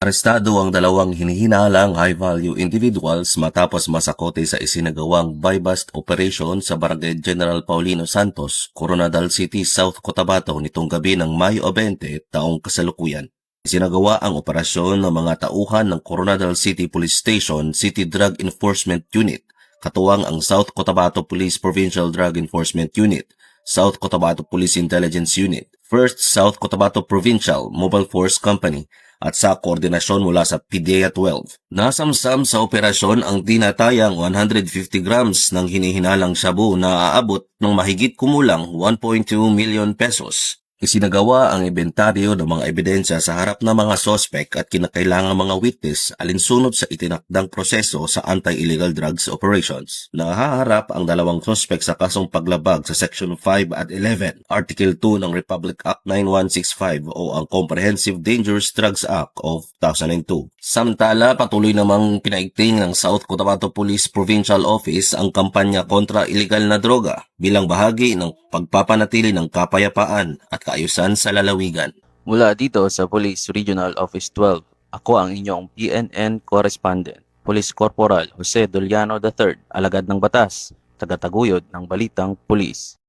Arestado ang dalawang hinihinalang high-value individuals matapos masakote sa isinagawang buy-bust operation sa Barangay General Paulino Santos, Coronadal City, South Cotabato nitong gabi ng Mayo 20 taong kasalukuyan. Isinagawa ang operasyon ng mga tauhan ng Coronadal City Police Station City Drug Enforcement Unit, katuwang ang South Cotabato Police Provincial Drug Enforcement Unit, South Cotabato Police Intelligence Unit, 1st South Cotabato Provincial Mobile Force Company at sa koordinasyon mula sa PDEA 12. Nasamsam sa operasyon ang tinatayang 150 grams ng hinihinalang shabu na aabot ng mahigit kumulang 1.2 million pesos. Isinagawa ang inventaryo ng mga ebidensya sa harap ng mga sospek at kinakailangang mga witness alinsunod sa itinakdang proseso sa anti-illegal drugs operations. Nahaharap ang dalawang sospek sa kasong paglabag sa Section 5 at 11, Article 2 ng Republic Act 9165 o ang Comprehensive Dangerous Drugs Act of 2002. Samantala, patuloy namang pinaigting ng South Cotabato Police Provincial Office ang kampanya kontra illegal na droga bilang bahagi ng pagpapanatili ng kapayapaan at kaayusan sa lalawigan. Mula dito sa Police Regional Office 12, ako ang inyong PNN Correspondent, Police Corporal Jose Doliano III, alagad ng batas, tagataguyod ng Balitang Pulis.